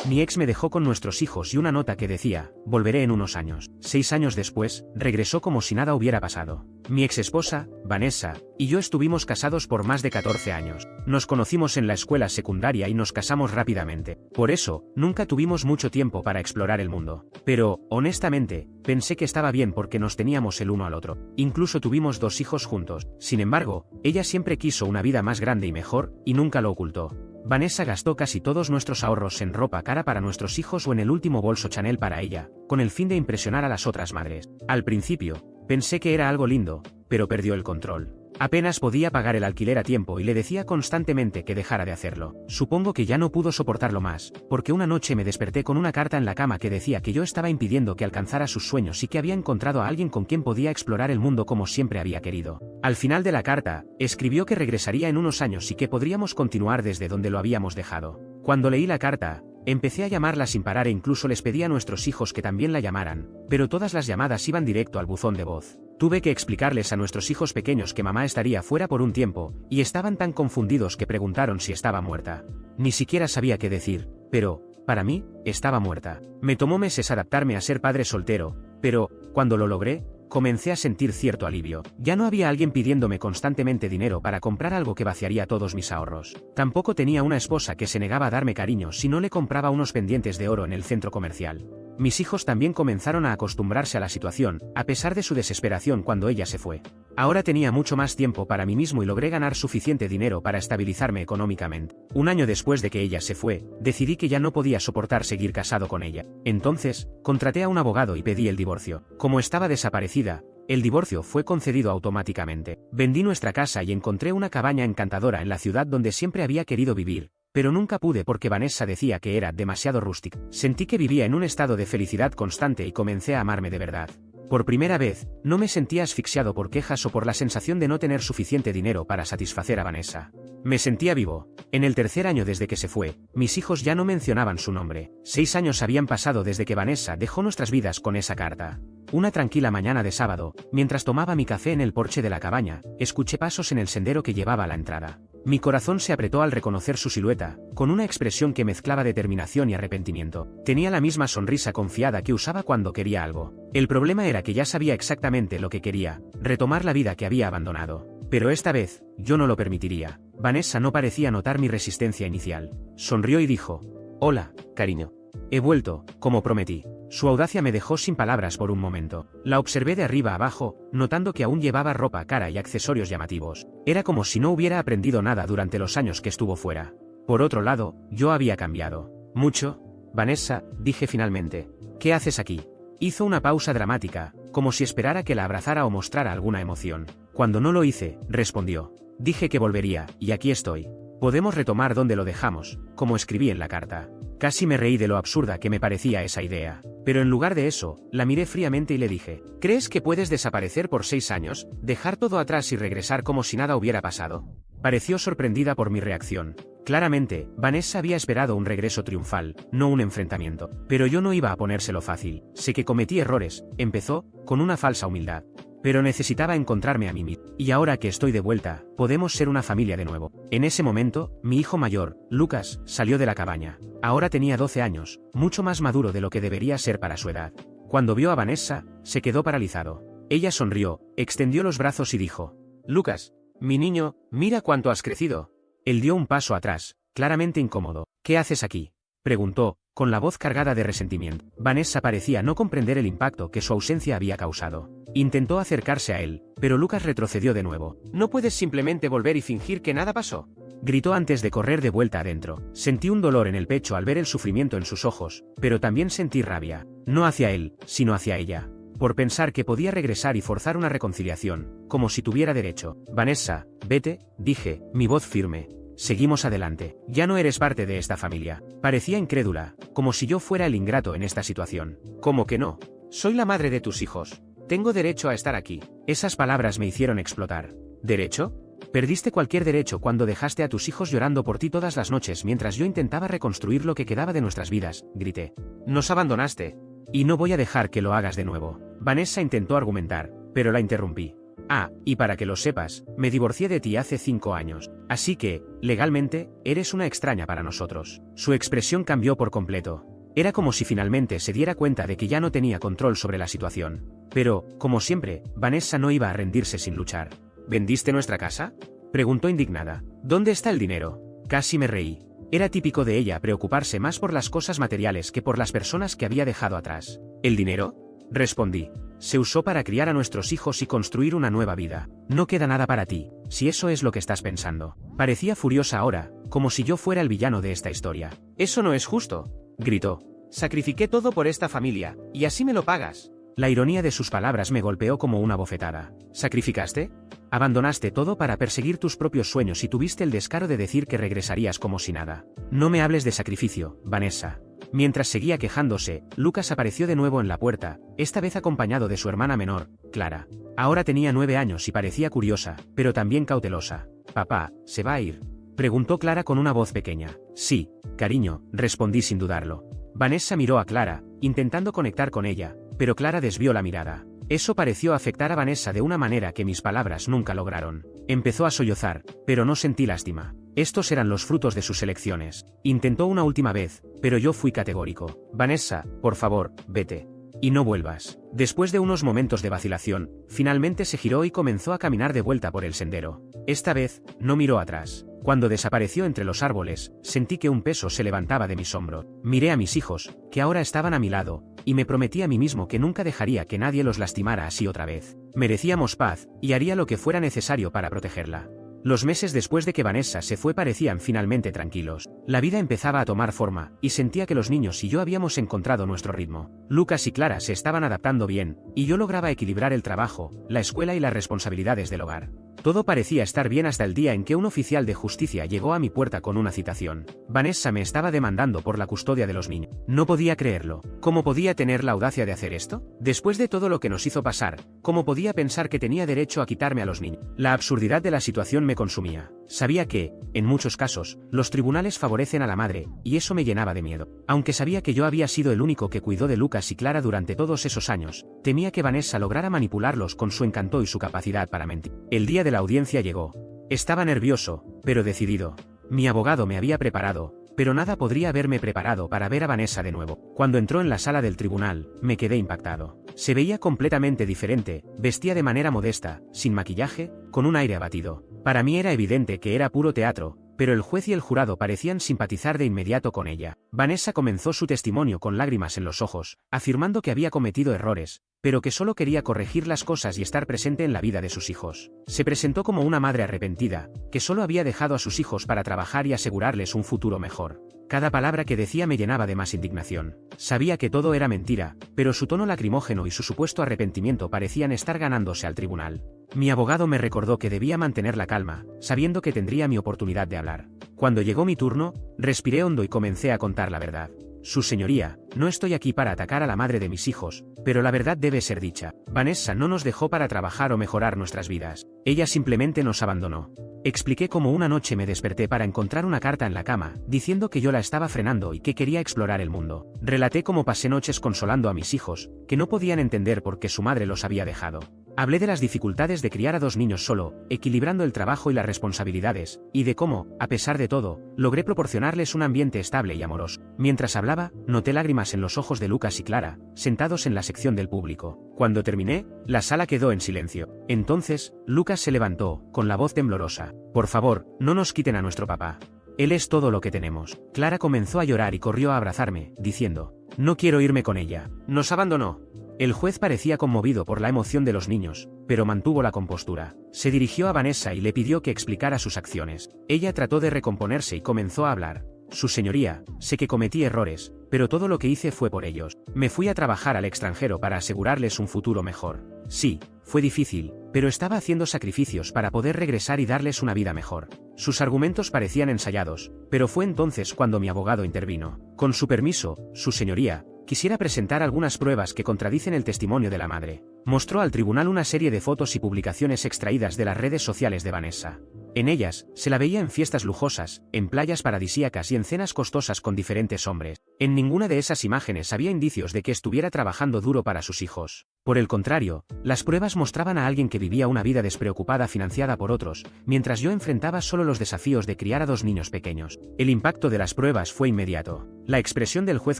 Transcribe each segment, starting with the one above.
Mi ex me dejó con nuestros hijos y una nota que decía, volveré en unos años. 6 años después, regresó como si nada hubiera pasado. Mi ex esposa, Vanessa, y yo estuvimos casados por más de 14 años. Nos conocimos en la escuela secundaria y nos casamos rápidamente. Por eso, nunca tuvimos mucho tiempo para explorar el mundo. Pero, honestamente, pensé que estaba bien porque nos teníamos el uno al otro. Incluso tuvimos 2 hijos juntos. Sin embargo, ella siempre quiso una vida más grande y mejor, y nunca lo ocultó. Vanessa gastó casi todos nuestros ahorros en ropa cara para nuestros hijos o en el último bolso Chanel para ella, con el fin de impresionar a las otras madres. Al principio, pensé que era algo lindo, pero perdió el control. Apenas podía pagar el alquiler a tiempo y le decía constantemente que dejara de hacerlo. Supongo que ya no pudo soportarlo más, porque una noche me desperté con una carta en la cama que decía que yo estaba impidiendo que alcanzara sus sueños y que había encontrado a alguien con quien podía explorar el mundo como siempre había querido. Al final de la carta, escribió que regresaría en unos años y que podríamos continuar desde donde lo habíamos dejado. Cuando leí la carta, empecé a llamarla sin parar e incluso les pedí a nuestros hijos que también la llamaran, pero todas las llamadas iban directo al buzón de voz. Tuve que explicarles a nuestros hijos pequeños que mamá estaría fuera por un tiempo, y estaban tan confundidos que preguntaron si estaba muerta. Ni siquiera sabía qué decir, pero, para mí, estaba muerta. Me tomó meses adaptarme a ser padre soltero, pero, cuando lo logré, comencé a sentir cierto alivio. Ya no había alguien pidiéndome constantemente dinero para comprar algo que vaciaría todos mis ahorros. Tampoco tenía una esposa que se negaba a darme cariño si no le compraba unos pendientes de oro en el centro comercial. Mis hijos también comenzaron a acostumbrarse a la situación, a pesar de su desesperación cuando ella se fue. Ahora tenía mucho más tiempo para mí mismo y logré ganar suficiente dinero para estabilizarme económicamente. Un año después de que ella se fue, decidí que ya no podía soportar seguir casado con ella. Entonces, contraté a un abogado y pedí el divorcio. Como estaba desaparecida, el divorcio fue concedido automáticamente. Vendí nuestra casa y encontré una cabaña encantadora en la ciudad donde siempre había querido vivir. Pero nunca pude porque Vanessa decía que era demasiado rústica. Sentí que vivía en un estado de felicidad constante y comencé a amarme de verdad. Por primera vez, no me sentía asfixiado por quejas o por la sensación de no tener suficiente dinero para satisfacer a Vanessa. Me sentía vivo. En el tercer año desde que se fue, mis hijos ya no mencionaban su nombre. 6 años habían pasado desde que Vanessa dejó nuestras vidas con esa carta. Una tranquila mañana de sábado, mientras tomaba mi café en el porche de la cabaña, escuché pasos en el sendero que llevaba a la entrada. Mi corazón se apretó al reconocer su silueta, con una expresión que mezclaba determinación y arrepentimiento. Tenía la misma sonrisa confiada que usaba cuando quería algo. El problema era que ya sabía exactamente lo que quería, retomar la vida que había abandonado. Pero esta vez, yo no lo permitiría. Vanessa no parecía notar mi resistencia inicial. Sonrió y dijo: «Hola, cariño. He vuelto, como prometí». Su audacia me dejó sin palabras por un momento. La observé de arriba abajo, notando que aún llevaba ropa cara y accesorios llamativos. Era como si no hubiera aprendido nada durante los años que estuvo fuera. Por otro lado, yo había cambiado. «Mucho, Vanessa», dije finalmente. «¿Qué haces aquí?». Hizo una pausa dramática, como si esperara que la abrazara o mostrara alguna emoción. «Cuando no lo hice», respondió. «Dije que volvería, y aquí estoy. Podemos retomar donde lo dejamos, como escribí en la carta». Casi me reí de lo absurda que me parecía esa idea. Pero en lugar de eso, la miré fríamente y le dije: «¿Crees que puedes desaparecer por 6 años, dejar todo atrás y regresar como si nada hubiera pasado?». Pareció sorprendida por mi reacción. Claramente, Vanessa había esperado un regreso triunfal, no un enfrentamiento. Pero yo no iba a ponérselo fácil. Sé que cometí errores, empezó, con una falsa humildad. Pero necesitaba encontrarme a mí mismo. Y ahora que estoy de vuelta, podemos ser una familia de nuevo. En ese momento, mi hijo mayor, Lucas, salió de la cabaña. Ahora tenía 12 años, mucho más maduro de lo que debería ser para su edad. Cuando vio a Vanessa, se quedó paralizado. Ella sonrió, extendió los brazos y dijo: «Lucas, mi niño, mira cuánto has crecido». Él dio un paso atrás, claramente incómodo. «¿Qué haces aquí?», preguntó, con la voz cargada de resentimiento. Vanessa parecía no comprender el impacto que su ausencia había causado. Intentó acercarse a él, pero Lucas retrocedió de nuevo. «¿No puedes simplemente volver y fingir que nada pasó?», gritó antes de correr de vuelta adentro. Sentí un dolor en el pecho al ver el sufrimiento en sus ojos, pero también sentí rabia. No hacia él, sino hacia ella. Por pensar que podía regresar y forzar una reconciliación, como si tuviera derecho. «Vanessa, vete», dije, mi voz firme. «Seguimos adelante. Ya no eres parte de esta familia». Parecía incrédula, como si yo fuera el ingrato en esta situación. «¿Cómo que no? Soy la madre de tus hijos. Tengo derecho a estar aquí». Esas palabras me hicieron explotar. ¿Derecho? Perdiste cualquier derecho cuando dejaste a tus hijos llorando por ti todas las noches mientras yo intentaba reconstruir lo que quedaba de nuestras vidas, grité. «Nos abandonaste. Y no voy a dejar que lo hagas de nuevo». Vanessa intentó argumentar, pero la interrumpí. Ah, y para que lo sepas, me divorcié de ti hace 5 años. Así que, legalmente, eres una extraña para nosotros. Su expresión cambió por completo. Era como si finalmente se diera cuenta de que ya no tenía control sobre la situación. Pero, como siempre, Vanessa no iba a rendirse sin luchar. ¿Vendiste nuestra casa?, preguntó indignada. ¿Dónde está el dinero? Casi me reí. Era típico de ella preocuparse más por las cosas materiales que por las personas que había dejado atrás. ¿El dinero?, respondí. Se usó para criar a nuestros hijos y construir una nueva vida. No queda nada para ti, si eso es lo que estás pensando. Parecía furiosa ahora, como si yo fuera el villano de esta historia. Eso no es justo, gritó. Sacrifiqué todo por esta familia, y así me lo pagas. La ironía de sus palabras me golpeó como una bofetada. ¿Sacrificaste? Abandonaste todo para perseguir tus propios sueños y tuviste el descaro de decir que regresarías como si nada. No me hables de sacrificio, Vanessa. Mientras seguía quejándose, Lucas apareció de nuevo en la puerta, esta vez acompañado de su hermana menor, Clara. Ahora tenía 9 años y parecía curiosa, pero también cautelosa. «Papá, ¿se va a ir?», preguntó Clara con una voz pequeña. «Sí, cariño», respondí sin dudarlo. Vanessa miró a Clara, intentando conectar con ella, pero Clara desvió la mirada. Eso pareció afectar a Vanessa de una manera que mis palabras nunca lograron. Empezó a sollozar, pero no sentí lástima. Estos eran los frutos de sus elecciones. Intentó una última vez, pero yo fui categórico. «Vanessa, por favor, vete. Y no vuelvas». Después de unos momentos de vacilación, finalmente se giró y comenzó a caminar de vuelta por el sendero. Esta vez, no miró atrás. Cuando desapareció entre los árboles, sentí que un peso se levantaba de mis hombros. Miré a mis hijos, que ahora estaban a mi lado, y me prometí a mí mismo que nunca dejaría que nadie los lastimara así otra vez. Merecíamos paz, y haría lo que fuera necesario para protegerla. Los meses después de que Vanessa se fue parecían finalmente tranquilos. La vida empezaba a tomar forma, y sentía que los niños y yo habíamos encontrado nuestro ritmo. Lucas y Clara se estaban adaptando bien, y yo lograba equilibrar el trabajo, la escuela y las responsabilidades del hogar. Todo parecía estar bien hasta el día en que un oficial de justicia llegó a mi puerta con una citación. Vanessa me estaba demandando por la custodia de los niños. No podía creerlo. ¿Cómo podía tener la audacia de hacer esto? Después de todo lo que nos hizo pasar, ¿cómo podía pensar que tenía derecho a quitarme a los niños? La absurdidad de la situación me consumía. Sabía que, en muchos casos, los tribunales favorecen a la madre, y eso me llenaba de miedo. Aunque sabía que yo había sido el único que cuidó de Lucas y Clara durante todos esos años, temía que Vanessa lograra manipularlos con su encanto y su capacidad para mentir. El día de la audiencia llegó. Estaba nervioso, pero decidido. Mi abogado me había preparado, pero nada podría haberme preparado para ver a Vanessa de nuevo. Cuando entró en la sala del tribunal, me quedé impactado. Se veía completamente diferente, vestía de manera modesta, sin maquillaje, con un aire abatido. Para mí era evidente que era puro teatro, pero el juez y el jurado parecían simpatizar de inmediato con ella. Vanessa comenzó su testimonio con lágrimas en los ojos, afirmando que había cometido errores, pero que solo quería corregir las cosas y estar presente en la vida de sus hijos. Se presentó como una madre arrepentida, que solo había dejado a sus hijos para trabajar y asegurarles un futuro mejor. Cada palabra que decía me llenaba de más indignación. Sabía que todo era mentira, pero su tono lacrimógeno y su supuesto arrepentimiento parecían estar ganándose al tribunal. Mi abogado me recordó que debía mantener la calma, sabiendo que tendría mi oportunidad de hablar. Cuando llegó mi turno, respiré hondo y comencé a contar la verdad. Su señoría, no estoy aquí para atacar a la madre de mis hijos, pero la verdad debe ser dicha. Vanessa no nos dejó para trabajar o mejorar nuestras vidas. Ella simplemente nos abandonó. Expliqué cómo una noche me desperté para encontrar una carta en la cama, diciendo que yo la estaba frenando y que quería explorar el mundo. Relaté cómo pasé noches consolando a mis hijos, que no podían entender por qué su madre los había dejado. Hablé de las dificultades de criar a 2 niños solo, equilibrando el trabajo y las responsabilidades, y de cómo, a pesar de todo, logré proporcionarles un ambiente estable y amoroso. Mientras hablaba, noté lágrimas en los ojos de Lucas y Clara, sentados en la sección del público. Cuando terminé, la sala quedó en silencio. Entonces, Lucas se levantó, con la voz temblorosa. «Por favor, no nos quiten a nuestro papá. Él es todo lo que tenemos». Clara comenzó a llorar y corrió a abrazarme, diciendo: «No quiero irme con ella. Nos abandonó». El juez parecía conmovido por la emoción de los niños, pero mantuvo la compostura. Se dirigió a Vanessa y le pidió que explicara sus acciones. Ella trató de recomponerse y comenzó a hablar. «Su señoría, sé que cometí errores, pero todo lo que hice fue por ellos. Me fui a trabajar al extranjero para asegurarles un futuro mejor. Sí, fue difícil, pero estaba haciendo sacrificios para poder regresar y darles una vida mejor». Sus argumentos parecían ensayados, pero fue entonces cuando mi abogado intervino. «Con su permiso, su señoría, quisiera presentar algunas pruebas que contradicen el testimonio de la madre». Mostró al tribunal una serie de fotos y publicaciones extraídas de las redes sociales de Vanessa. En ellas, se la veía en fiestas lujosas, en playas paradisíacas y en cenas costosas con diferentes hombres. En ninguna de esas imágenes había indicios de que estuviera trabajando duro para sus hijos. Por el contrario, las pruebas mostraban a alguien que vivía una vida despreocupada financiada por otros, mientras yo enfrentaba solo los desafíos de criar a 2 niños pequeños. El impacto de las pruebas fue inmediato. La expresión del juez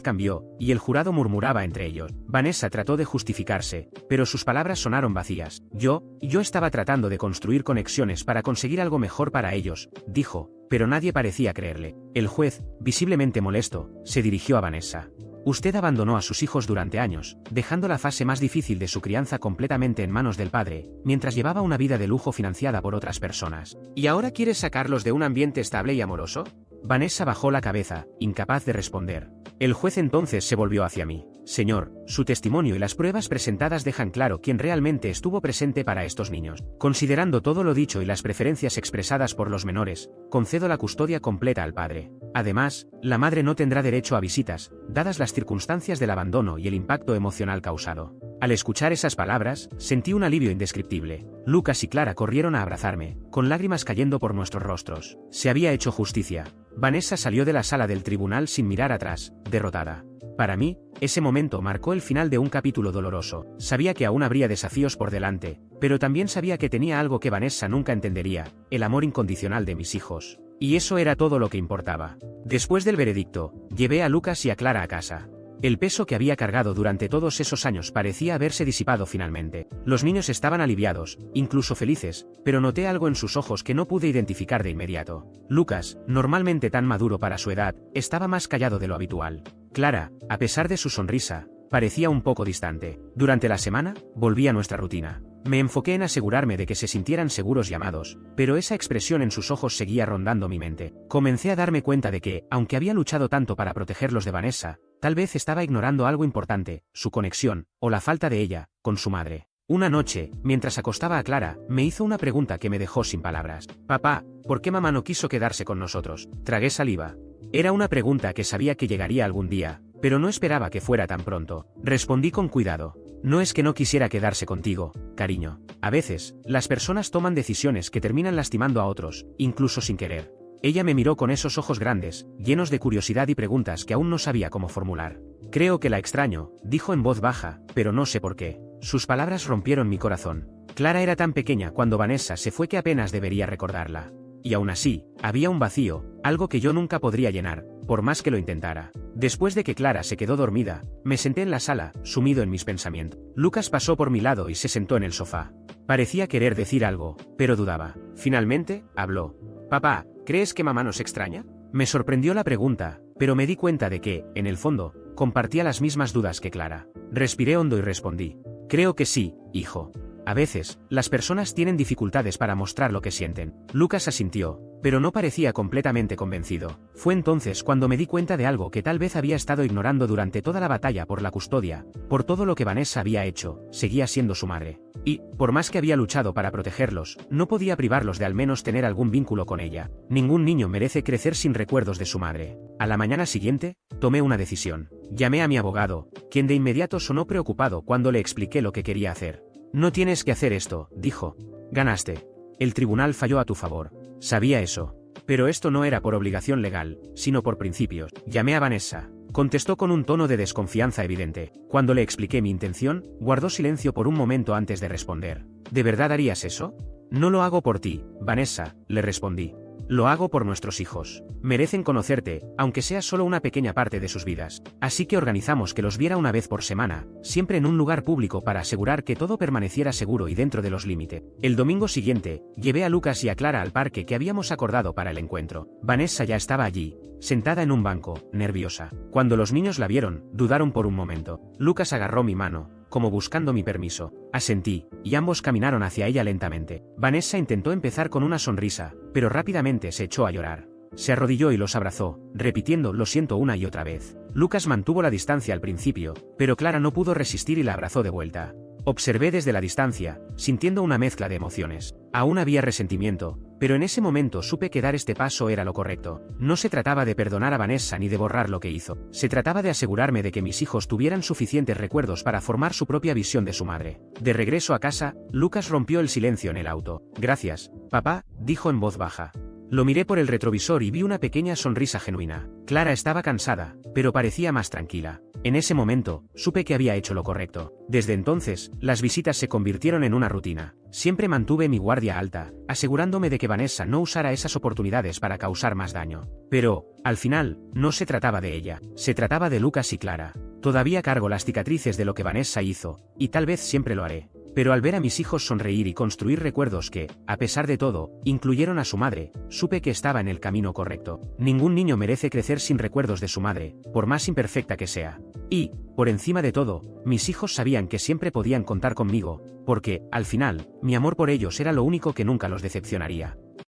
cambió, y el jurado murmuraba entre ellos. Vanessa trató de justificarse, pero sus palabras sonaron vacías. Yo estaba tratando de construir conexiones para conseguir algo mejor para ellos, dijo, pero nadie parecía creerle. El juez, visiblemente molesto, se dirigió a Vanessa. Usted abandonó a sus hijos durante años, dejando la fase más difícil de su crianza completamente en manos del padre, mientras llevaba una vida de lujo financiada por otras personas. ¿Y ahora quieres sacarlos de un ambiente estable y amoroso? Vanessa bajó la cabeza, incapaz de responder. El juez entonces se volvió hacia mí. Señor, su testimonio y las pruebas presentadas dejan claro quién realmente estuvo presente para estos niños. Considerando todo lo dicho y las preferencias expresadas por los menores, concedo la custodia completa al padre. Además, la madre no tendrá derecho a visitas, dadas las circunstancias del abandono y el impacto emocional causado. Al escuchar esas palabras, sentí un alivio indescriptible. Lucas y Clara corrieron a abrazarme, con lágrimas cayendo por nuestros rostros. Se había hecho justicia. Vanessa salió de la sala del tribunal sin mirar atrás, derrotada. Para mí, ese momento marcó el final de un capítulo doloroso. Sabía que aún habría desafíos por delante, pero también sabía que tenía algo que Vanessa nunca entendería, el amor incondicional de mis hijos. Y eso era todo lo que importaba. Después del veredicto, llevé a Lucas y a Clara a casa. El peso que había cargado durante todos esos años parecía haberse disipado finalmente. Los niños estaban aliviados, incluso felices, pero noté algo en sus ojos que no pude identificar de inmediato. Lucas, normalmente tan maduro para su edad, estaba más callado de lo habitual. Clara, a pesar de su sonrisa, parecía un poco distante. Durante la semana, volví a nuestra rutina. Me enfoqué en asegurarme de que se sintieran seguros y amados, pero esa expresión en sus ojos seguía rondando mi mente. Comencé a darme cuenta de que, aunque había luchado tanto para protegerlos de Vanessa, tal vez estaba ignorando algo importante, su conexión, o la falta de ella, con su madre. Una noche, mientras acostaba a Clara, me hizo una pregunta que me dejó sin palabras. Papá, ¿por qué mamá no quiso quedarse con nosotros? Tragué saliva. Era una pregunta que sabía que llegaría algún día, pero no esperaba que fuera tan pronto. Respondí con cuidado. No es que no quisiera quedarse contigo, cariño. A veces, las personas toman decisiones que terminan lastimando a otros, incluso sin querer. Ella me miró con esos ojos grandes, llenos de curiosidad y preguntas que aún no sabía cómo formular. Creo que la extraño, dijo en voz baja, pero no sé por qué. Sus palabras rompieron mi corazón. Clara era tan pequeña cuando Vanessa se fue que apenas debería recordarla. Y aún así, había un vacío, algo que yo nunca podría llenar, por más que lo intentara. Después de que Clara se quedó dormida, me senté en la sala, sumido en mis pensamientos. Lucas pasó por mi lado y se sentó en el sofá. Parecía querer decir algo, pero dudaba. Finalmente, habló. Papá, ¿crees que mamá nos extraña? Me sorprendió la pregunta, pero me di cuenta de que, en el fondo, compartía las mismas dudas que Clara. Respiré hondo y respondí. Creo que sí, hijo. A veces, las personas tienen dificultades para mostrar lo que sienten. Lucas asintió, pero no parecía completamente convencido. Fue entonces cuando me di cuenta de algo que tal vez había estado ignorando durante toda la batalla por la custodia. Por todo lo que Vanessa había hecho, seguía siendo su madre. Y, por más que había luchado para protegerlos, no podía privarlos de al menos tener algún vínculo con ella. Ningún niño merece crecer sin recuerdos de su madre. A la mañana siguiente, tomé una decisión. Llamé a mi abogado, quien de inmediato sonó preocupado cuando le expliqué lo que quería hacer. No tienes que hacer esto, dijo. Ganaste. El tribunal falló a tu favor. Sabía eso. Pero esto no era por obligación legal, sino por principios. Llamé a Vanessa. Contestó con un tono de desconfianza evidente. Cuando le expliqué mi intención, guardó silencio por un momento antes de responder. ¿De verdad harías eso? No lo hago por ti, Vanessa, le respondí. Lo hago por nuestros hijos. Merecen conocerte, aunque sea solo una pequeña parte de sus vidas. Así que organizamos que los viera una vez por semana, siempre en un lugar público para asegurar que todo permaneciera seguro y dentro de los límites. El domingo siguiente, llevé a Lucas y a Clara al parque que habíamos acordado para el encuentro. Vanessa ya estaba allí, sentada en un banco, nerviosa. Cuando los niños la vieron, dudaron por un momento. Lucas agarró mi mano, como buscando mi permiso. Asentí, y ambos caminaron hacia ella lentamente. Vanessa intentó empezar con una sonrisa, pero rápidamente se echó a llorar. Se arrodilló y los abrazó, repitiendo lo siento una y otra vez. Lucas mantuvo la distancia al principio, pero Clara no pudo resistir y la abrazó de vuelta. Observé desde la distancia, sintiendo una mezcla de emociones. Aún había resentimiento, pero en ese momento supe que dar este paso era lo correcto. No se trataba de perdonar a Vanessa ni de borrar lo que hizo. Se trataba de asegurarme de que mis hijos tuvieran suficientes recuerdos para formar su propia visión de su madre. De regreso a casa, Lucas rompió el silencio en el auto. Gracias, papá, dijo en voz baja. Lo miré por el retrovisor y vi una pequeña sonrisa genuina. Clara estaba cansada, pero parecía más tranquila. En ese momento, supe que había hecho lo correcto. Desde entonces, las visitas se convirtieron en una rutina. Siempre mantuve mi guardia alta, asegurándome de que Vanessa no usara esas oportunidades para causar más daño. Pero, al final, no se trataba de ella, se trataba de Lucas y Clara. Todavía cargo las cicatrices de lo que Vanessa hizo, y tal vez siempre lo haré. Pero al ver a mis hijos sonreír y construir recuerdos que, a pesar de todo, incluyeron a su madre, supe que estaba en el camino correcto. Ningún niño merece crecer sin recuerdos de su madre, por más imperfecta que sea. Y, por encima de todo, mis hijos sabían que siempre podían contar conmigo, porque, al final, mi amor por ellos era lo único que nunca los decepcionaría.